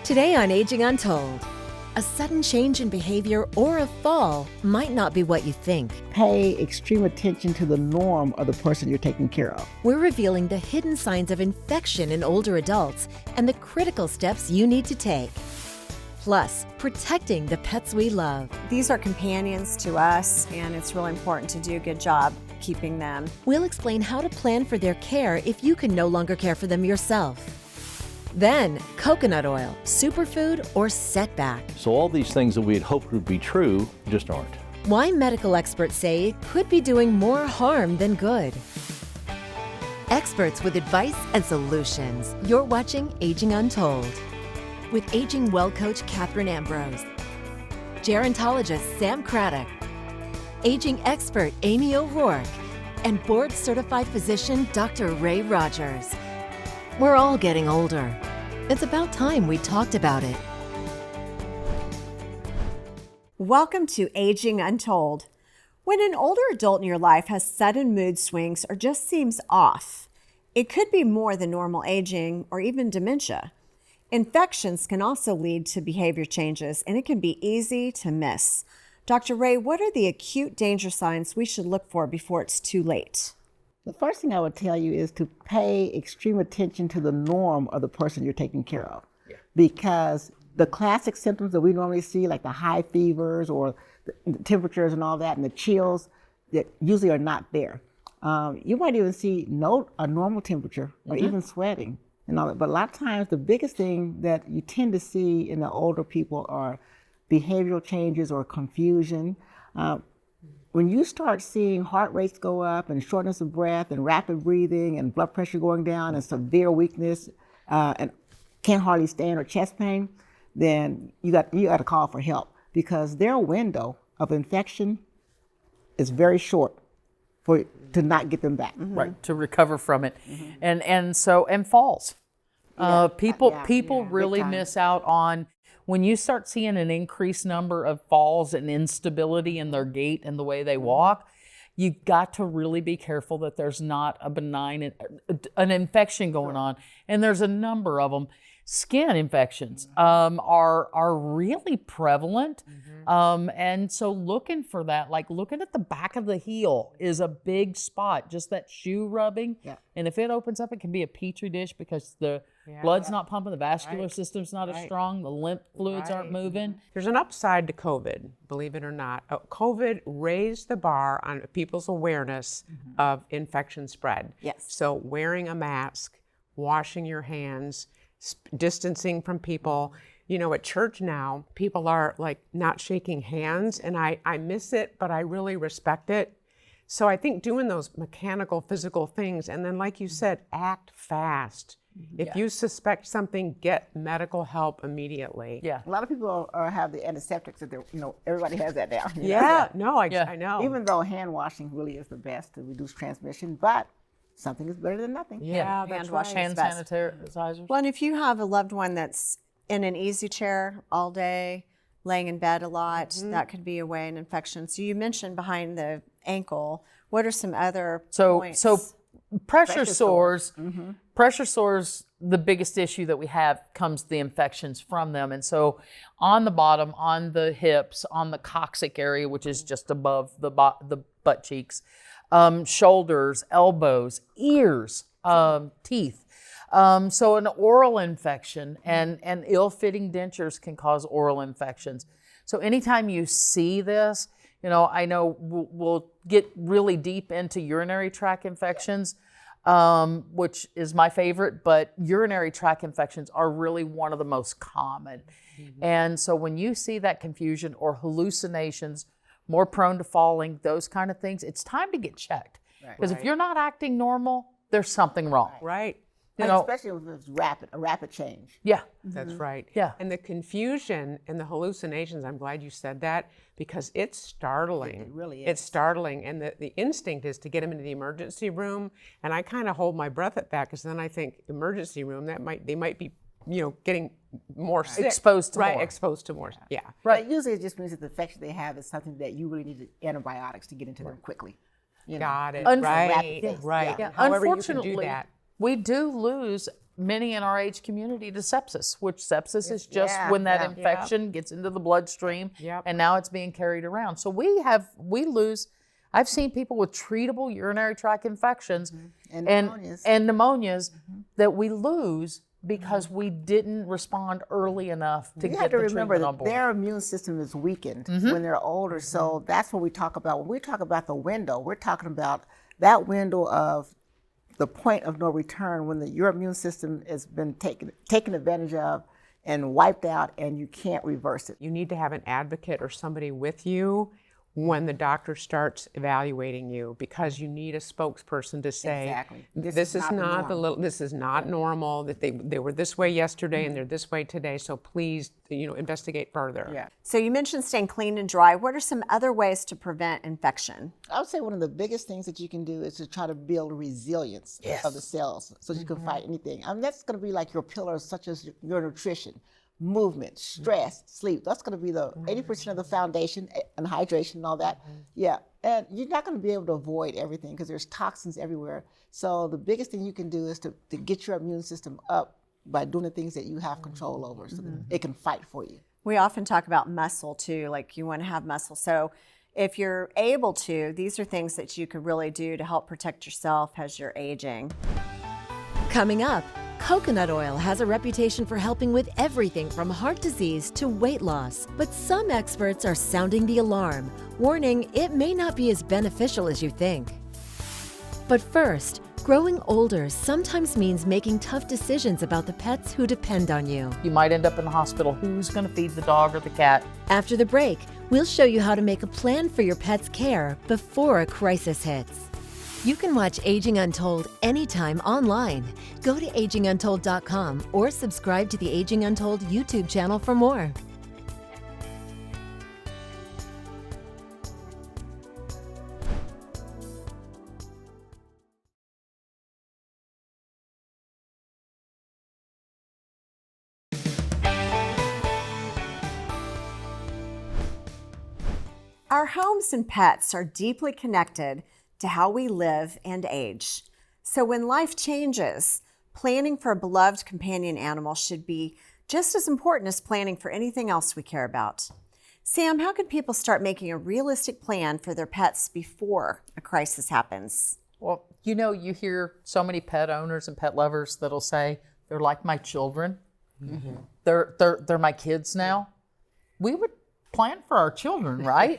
Today on Aging Untold, a sudden change in behavior or a fall might not be what you think. Pay extreme attention to the norm of the person you're taking care of. We're revealing the hidden signs of infection in older adults and the critical steps you need to take. Plus, protecting the pets we love. These are companions to us, and it's really important to do a good job keeping them. We'll explain how to plan for their care if you can no longer care for them yourself. Then, coconut oil, superfood, or setback. So all these things that we had hoped would be true just aren't. Why medical experts say it could be doing more harm than good. Experts with advice and solutions. You're watching Aging Untold with Aging Well Coach Catherine Ambrose, gerontologist Sam Craddock, aging expert Amy O'Rourke, and board-certified physician Dr. Ray Rogers. We're all getting older. It's about time we talked about it. Welcome to Aging Untold. When an older adult in your life has sudden mood swings or just seems off, it could be more than normal aging or even dementia. Infections can also lead to behavior changes, and it can be easy to miss. Dr. Ray, what are the acute danger signs we should look for before it's too late? The first thing I would tell you is to pay extreme attention to the norm of the person you're taking care of. Because the classic symptoms that we normally see, like the high fevers or the temperatures and all that, and the chills, that usually are not there. You might even see a normal temperature or even sweating and all that. But a lot of times, the biggest thing that you tend to see in the older people are behavioral changes or confusion. When you start seeing heart rates go up and shortness of breath and rapid breathing and blood pressure going down and severe weakness and can't hardly stand or chest pain, then you got to call for help, because their window of infection is very short to not get them back. Right, to recover from it. And falls. People really miss out on when you start seeing an increased number of falls and instability in their gait and the way they walk. You've got to really be careful that there's not a benign, an infection going on. And there's a number of them. Skin infections are really prevalent. And so looking for that, like looking at the back of the heel is a big spot, just that shoe rubbing. And if it opens up, it can be a petri dish because the blood's not pumping, the vascular system's not as strong, the lymph fluids aren't moving. There's an upside to COVID, believe it or not. COVID raised the bar on people's awareness of infection spread. So wearing a mask, washing your hands, distancing from people. You know, at church now, people are like not shaking hands, and I miss it, but I really respect it. So I think doing those mechanical, physical things, and then like you said, act fast. If you suspect something, get medical help immediately. A lot of people have the antiseptics that everybody has that now. I know. Even though hand washing really is the best to reduce transmission, but something is better than nothing. Hand washing Hand is best. sanitizers. Well, and if you have a loved one that's in an easy chair all day, laying in bed a lot, that could be a way an infection. So you mentioned behind the ankle. What are some other points? So pressure sores. Pressure sores, the biggest issue that we have comes the infections from them. And so on the bottom, on the hips, on the coccyx area, which is just above the butt cheeks, shoulders, elbows, ears, teeth. So an oral infection and ill-fitting dentures can cause oral infections. So anytime you see this, I know we'll get really deep into urinary tract infections, which is my favorite, but urinary tract infections are really one of the most common. And so when you see that confusion or hallucinations, more prone to falling, those kind of things, it's time to get checked. Because if you're not acting normal, there's something wrong. Especially if it's a rapid change. That's right. Yeah. And the confusion and the hallucinations, I'm glad you said that, because it's startling. It really is. It's startling. And the instinct is to get them into the emergency room. And I kind of hold my breath at that, because then I think emergency room, they might be, getting more sick. Exposed to more. Exposed to more. Yeah. But usually it just means that the infection they have is something that you really need antibiotics to get into them quickly. Got it. Right. Right. Yeah. However you can Unfortunately, do that. we do lose many in our age community to sepsis, which sepsis is just when that infection gets into the bloodstream, and now it's being carried around. So we lose. I've seen people with treatable urinary tract infections and pneumonias that we lose because we didn't respond early enough to get the treatment on board. Their immune system is weakened when they're older. So that's what we talk about. When we talk about the window, we're talking about that window of the point of no return when your immune system has been taken advantage of and wiped out, and you can't reverse it. You need to have an advocate or somebody with you when the doctor starts evaluating you, because you need a spokesperson to say, this is not normal, that they were this way yesterday and they're this way today, so please, investigate further. Yeah. So you mentioned staying clean and dry. What are some other ways to prevent infection? I would say one of the biggest things that you can do is to try to build resilience of the cells so you can fight anything. I mean, that's going to be like your pillars, such as your nutrition, movement, stress, sleep. That's going to be the 80% of the foundation, and hydration and all that. Yeah, and you're not going to be able to avoid everything because there's toxins everywhere. So the biggest thing you can do is to get your immune system up by doing the things that you have control over so that it can fight for you. We often talk about muscle too, like you want to have muscle. So if you're able to, these are things that you could really do to help protect yourself as you're aging. Coming up, coconut oil has a reputation for helping with everything from heart disease to weight loss. But some experts are sounding the alarm, warning it may not be as beneficial as you think. But first, growing older sometimes means making tough decisions about the pets who depend on you. You might end up in the hospital. Who's going to feed the dog or the cat? After the break, we'll show you how to make a plan for your pet's care before a crisis hits. You can watch Aging Untold anytime online. Go to aginguntold.com or subscribe to the Aging Untold YouTube channel for more. Our homes and pets are deeply connected to how we live and age. So when life changes, planning for a beloved companion animal should be just as important as planning for anything else we care about. Sam, how can people start making a realistic plan for their pets before a crisis happens? Well, you hear so many pet owners and pet lovers that'll say, they're like my children. They're my kids now. We would plan for our children, right?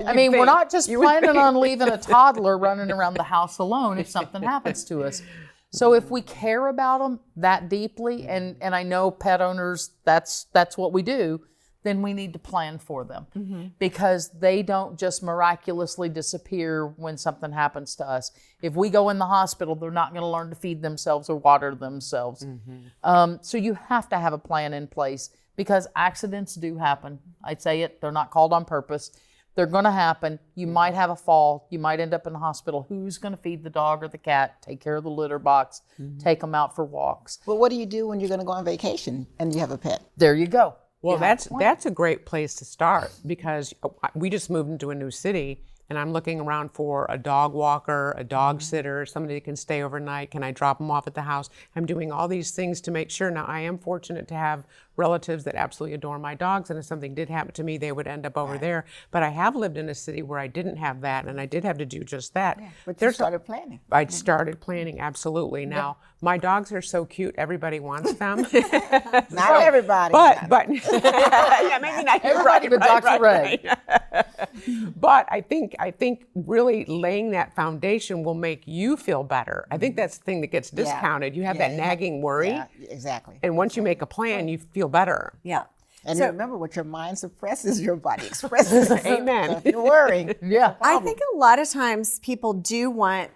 I mean, we're not just planning on leaving a toddler running around the house alone if something happens to us. So if we care about them that deeply, and I know pet owners, that's what we do, then we need to plan for them because they don't just miraculously disappear when something happens to us. If we go in the hospital, they're not going to learn to feed themselves or water themselves. So you have to have a plan in place, because accidents do happen. I'd say it, they're not called on purpose. They're gonna happen. You might have a fall. You might end up in the hospital. Who's gonna feed the dog or the cat, take care of the litter box, take them out for walks? Well, what do you do when you're gonna go on vacation and you have a pet? There you go. Well, that's a great place to start, because we just moved into a new city, and I'm looking around for a dog walker, a dog sitter, somebody that can stay overnight. Can I drop them off at the house? I'm doing all these things to make sure. Now, I am fortunate to have relatives that absolutely adore my dogs, and if something did happen to me, they would end up over there. But I have lived in a city where I didn't have that, and I did have to do just that. Yeah, but you started planning. I started planning, absolutely. Now, my dogs are so cute, everybody wants them. Not everybody. But yeah, maybe not everybody, but Dr. Ray. But I think really laying that foundation will make you feel better. I think that's the thing that gets discounted. You have that nagging worry. Yeah, exactly. And once you make a plan, you feel better. Yeah. And remember, what your mind suppresses, your body expresses. Amen. So if you're worrying. I think a lot of times people do want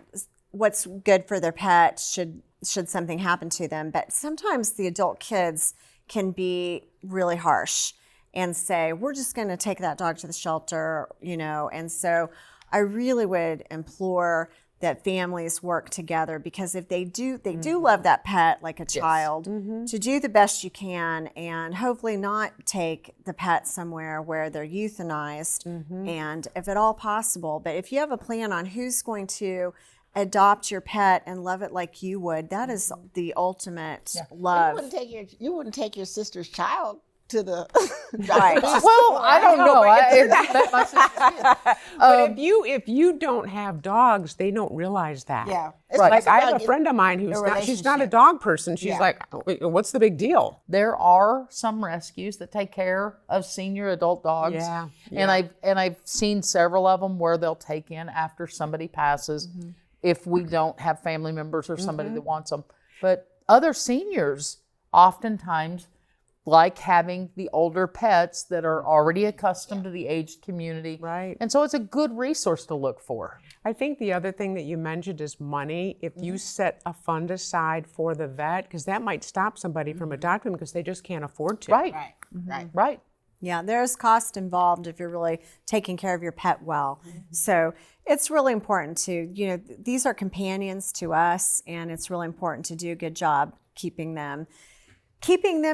what's good for their pet should something happen to them, but sometimes the adult kids can be really harsh and say, we're just going to take that dog to the shelter, and so I really would implore that families work together, because if they do love that pet like a child, to do the best you can and hopefully not take the pet somewhere where they're euthanized, and if at all possible. But if you have a plan on who's going to adopt your pet and love it like you would. That is the ultimate love. You wouldn't take your sister's child to the Right. Well, I don't know. My sister did. But if you don't have dogs, they don't realize that. Yeah. Like I have a friend of mine she's not a dog person. She's like, what's the big deal? There are some rescues that take care of senior adult dogs. Yeah. And I've seen several of them where they'll take in after somebody passes if we don't have family members or somebody that wants them. But other seniors oftentimes like having the older pets that are already accustomed to the aged community. Right. And so it's a good resource to look for. I think the other thing that you mentioned is money. If you set a fund aside for the vet, because that might stop somebody from adopting because they just can't afford to. Right. Right. Yeah, there's cost involved if you're really taking care of your pet well. So it's really important to, these are companions to us, and it's really important to do a good job keeping them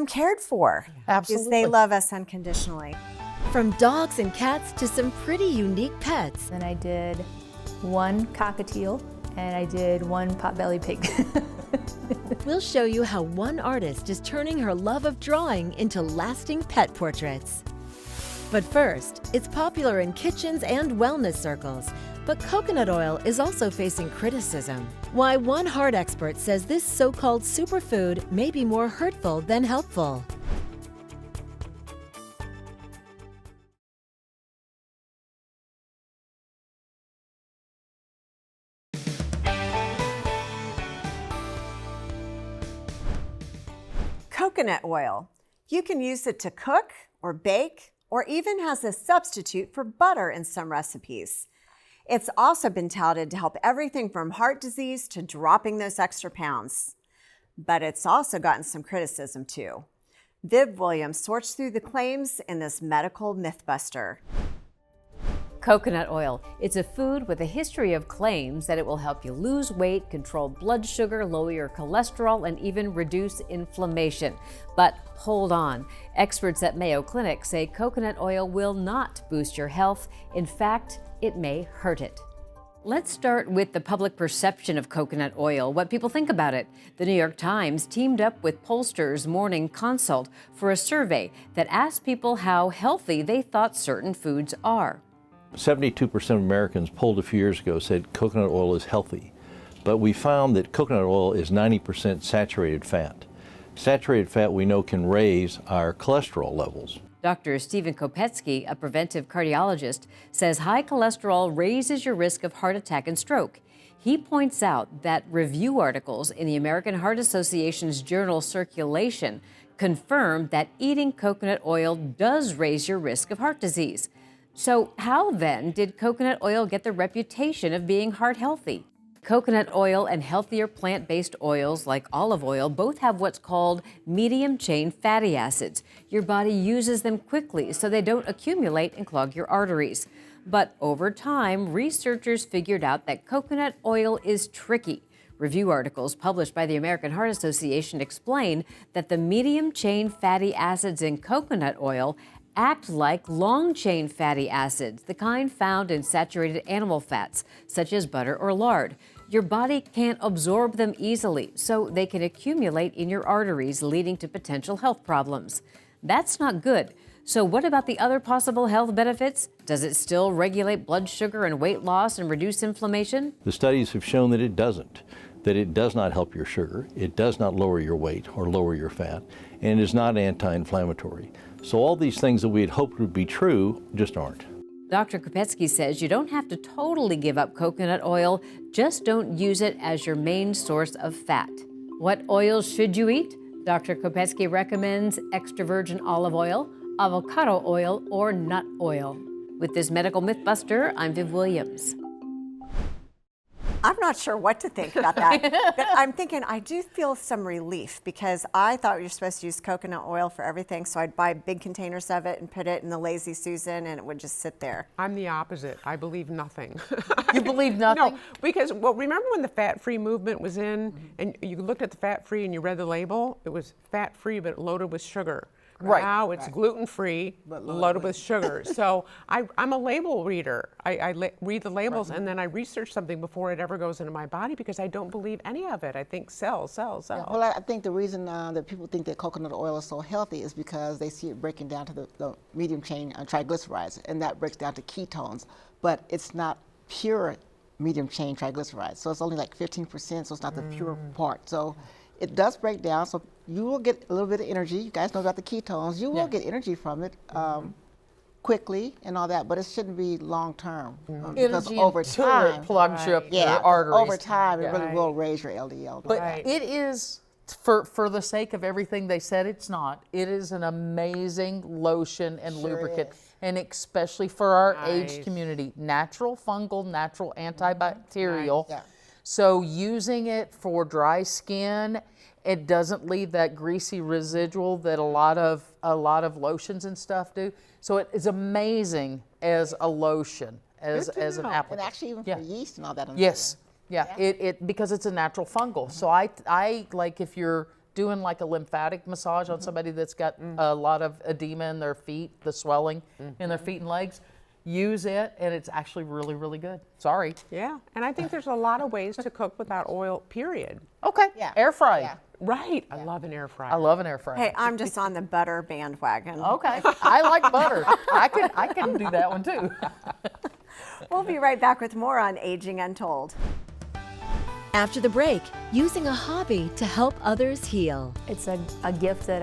cared for. Absolutely. Because they love us unconditionally. From dogs and cats to some pretty unique pets. And I did 1 cockatiel and I did 1 potbelly pig. We'll show you how one artist is turning her love of drawing into lasting pet portraits. But first, it's popular in kitchens and wellness circles, but coconut oil is also facing criticism. Why one heart expert says this so-called superfood may be more hurtful than helpful. Coconut oil. You can use it to cook or bake, or even as a substitute for butter in some recipes. It's also been touted to help everything from heart disease to dropping those extra pounds. But it's also gotten some criticism too. Viv Williams sorts through the claims in this medical mythbuster. Coconut oil. It's a food with a history of claims that it will help you lose weight, control blood sugar, lower your cholesterol, and even reduce inflammation. But hold on. Experts at Mayo Clinic say coconut oil will not boost your health. In fact, it may hurt it. Let's start with the public perception of coconut oil, what people think about it. The New York Times teamed up with pollsters Morning Consult for a survey that asked people how healthy they thought certain foods are. 72% of Americans polled a few years ago said coconut oil is healthy, but we found that coconut oil is 90% saturated fat. Saturated fat we know can raise our cholesterol levels. Dr. Stephen Kopetsky, a preventive cardiologist, says high cholesterol raises your risk of heart attack and stroke. He points out that review articles in the American Heart Association's journal Circulation confirm that eating coconut oil does raise your risk of heart disease. So how then did coconut oil get the reputation of being heart healthy? Coconut oil and healthier plant-based oils like olive oil both have what's called medium-chain fatty acids. Your body uses them quickly so they don't accumulate and clog your arteries. But over time, researchers figured out that coconut oil is tricky. Review articles published by the American Heart Association explain that the medium-chain fatty acids in coconut oil act like long-chain fatty acids, the kind found in saturated animal fats, such as butter or lard. Your body can't absorb them easily, so they can accumulate in your arteries, leading to potential health problems. That's not good. So what about the other possible health benefits? Does it still regulate blood sugar and weight loss and reduce inflammation? The studies have shown that it doesn't, that it does not help your sugar, it does not lower your weight or lower your fat, and it is not anti-inflammatory. So all these things that we had hoped would be true just aren't. Dr. Kopetsky says you don't have to totally give up coconut oil, just don't use it as your main source of fat. What oils should you eat? Dr. Kopetsky recommends extra virgin olive oil, avocado oil, or nut oil. With this medical mythbuster, I'm Viv Williams. I'm not sure what to think about that. But I'm thinking I do feel some relief because I thought you're supposed to use coconut oil for everything, so I'd buy big containers of it and put it in the Lazy Susan and it would just sit there. I'm the opposite. I believe nothing. You believe nothing? No, because, well, remember when the fat-free movement was in and you looked at the fat-free and you read the label? It was fat-free but loaded with sugar. Right. Now it's gluten-free, but loaded with sugar. So I'm a label reader. I read the labels and then I research something before it ever goes into my body because I don't believe any of it. I think sell. Well, I think the reason that people think that coconut oil is so healthy is because they see it breaking down to the medium chain triglycerides, and that breaks down to ketones. But it's not pure medium chain triglycerides, so it's only like 15%, so it's not the pure part. So it does break down, so you will get a little bit of energy. You guys know about the ketones. You will get energy from it quickly and all that, but it shouldn't be long term. Because Energy over until time, it plugs you up your yeah, arteries. over time, it really will raise your LDL. But it is, for the sake of everything they said it's not, it is an amazing lotion and lubricant. And especially for our age community, natural fungal, natural antibacterial. Yeah. So using it for dry skin, it doesn't leave that greasy residual that a lot of lotions and stuff do. So it is amazing as a lotion, as an applicator. And actually even for yeast and all that. Yes. Yeah. It because it's a natural fungal. So I like if you're doing like a lymphatic massage on somebody that's got a lot of edema in their feet, the swelling in their feet and legs, use it, and it's actually really, really good. Sorry. Yeah, and I think there's a lot of ways to cook without oil, period. Okay. Yeah. Air fry. Yeah. Right. I love an air fryer. I love an air fryer. Hey, I'm just on the butter bandwagon. Okay. I like butter. I can do that one too. We'll be right back with more on Aging Untold. After the break, using a hobby to help others heal. It's a gift that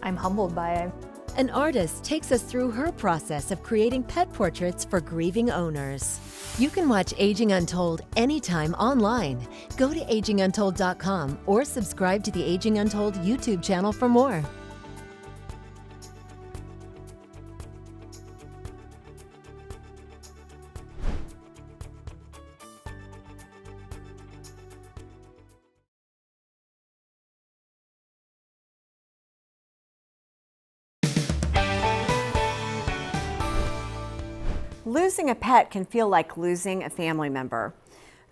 I'm humbled by. An artist takes us through her process of creating pet portraits for grieving owners. You can watch Aging Untold anytime online. Go to aginguntold.com or subscribe to the Aging Untold YouTube channel for more. Losing a pet can feel like losing a family member.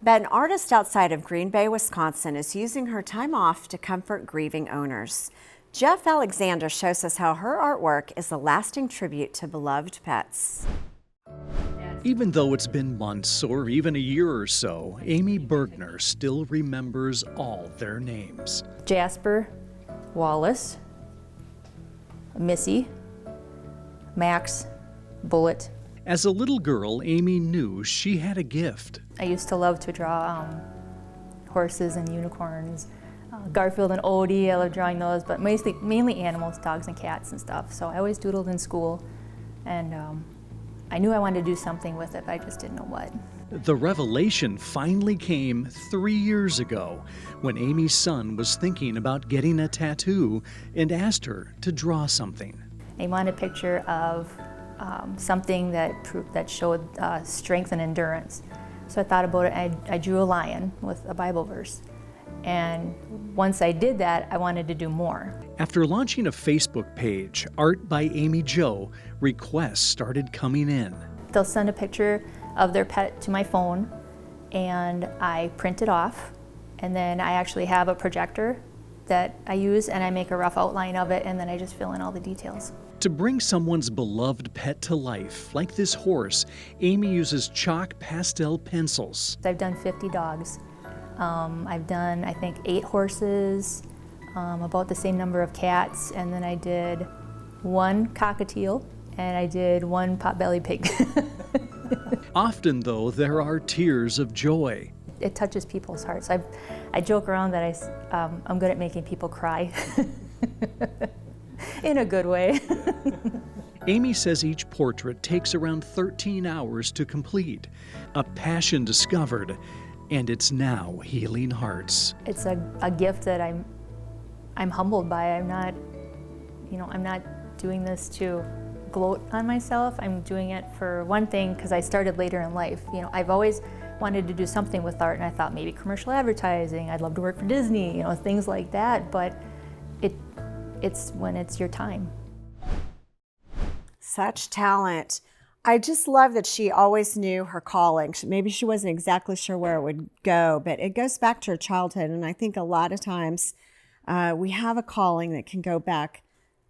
But an artist outside of Green Bay, Wisconsin is using her time off to comfort grieving owners. Jeff Alexander shows us how her artwork is a lasting tribute to beloved pets. Even though it's been months or even a year or so, Amy Bergner still remembers all their names. Jasper, Wallace, Missy, Max, Bullet. As a little girl, Amy knew she had a gift. I used to love to draw horses and unicorns, Garfield and Odie. I love drawing those, but mainly animals, dogs and cats and stuff. So I always doodled in school, and I knew I wanted to do something with it, but I just didn't know what. The revelation finally came 3 years ago when Amy's son was thinking about getting a tattoo and asked her to draw something. I wanted a picture of something that showed strength and endurance. So I thought about it. I drew a lion with a Bible verse. And once I did that, I wanted to do more. After launching a Facebook page, Art by Amy Jo, requests started coming in. They'll send a picture of their pet to my phone, and I print it off. And then I actually have a projector that I use, and I make a rough outline of it, and then I just fill in all the details. To bring someone's beloved pet to life, like this horse, Amy uses chalk pastel pencils. I've done 50 dogs. I've done, I think, 8 horses, about the same number of cats, and then I did 1 cockatiel, and I did 1 potbelly pig. Often, though, there are tears of joy. It touches people's hearts. I joke around that I'm good at making people cry. In a good way. Amy says each portrait takes around 13 hours to complete. A passion discovered, and it's now healing hearts. It's a gift that I'm humbled by. I'm not doing this to gloat on myself. I'm doing it for one thing because I started later in life. I've always wanted to do something with art, and I thought maybe commercial advertising. I'd love to work for Disney, things like that. But it's when it's your time. Such talent. I just love that she always knew her calling. Maybe she wasn't exactly sure where it would go, but it goes back to her childhood. And I think a lot of times we have a calling that can go back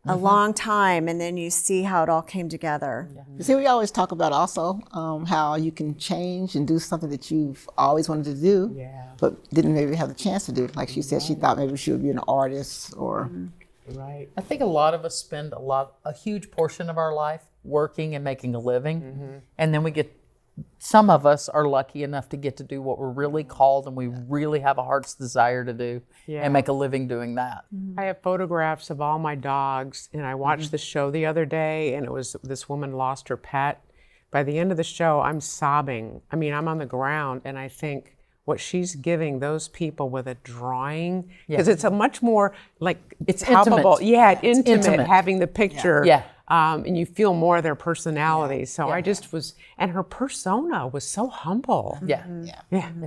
a long time, and then you see how it all came together. You see, we always talk about also how you can change and do something that you've always wanted to do, but didn't maybe have the chance to do. Like she said, she thought maybe she would be an artist or. Right. I think a lot of us spend a huge portion of our life working and making a living, and then some of us are lucky enough to get to do what we're really called and we really have a heart's desire to do and make a living doing that. I have photographs of all my dogs, and I watched the show the other day, and it was this woman lost her pet. By the end of the show, I'm sobbing. I mean, I'm on the ground, and I think what she's giving those people with a drawing, because it's a much more it's palpable. intimate. Yeah, intimate having the picture. Yeah. And you feel more of their personality. So I just was, and her persona was so humble. Yeah.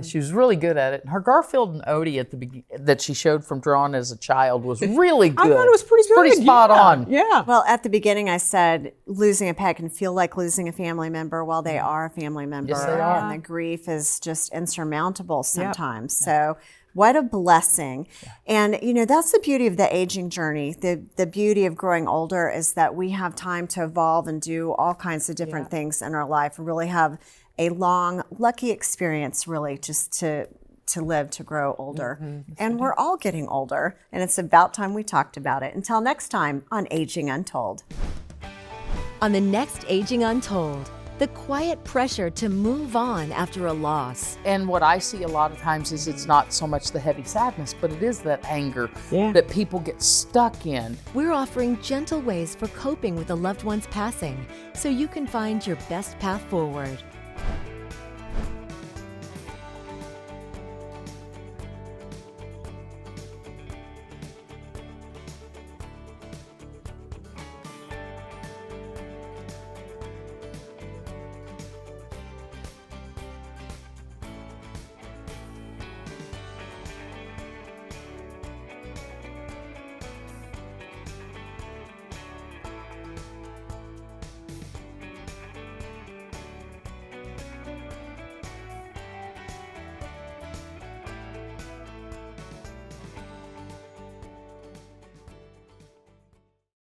She was really good at it. Her Garfield and Odie that she showed from drawing as a child was really good. I thought it was pretty good. Pretty spot on. Yeah. Well, at the beginning, I said losing a pet can feel like losing a family member while they are a family member. Yes, they are. And the grief is just insurmountable sometimes. So what a blessing. And, that's the beauty of the aging journey. The beauty of growing older is that we have time to evolve and do all kinds of different things in our life and really have a long, lucky experience, really, just to live, to grow older. And we're all getting older, and it's about time we talked about it. Until next time on Aging Untold. On the next Aging Untold, the quiet pressure to move on after a loss. And what I see a lot of times is it's not so much the heavy sadness, but it is that anger that people get stuck in. We're offering gentle ways for coping with a loved one's passing so you can find your best path forward.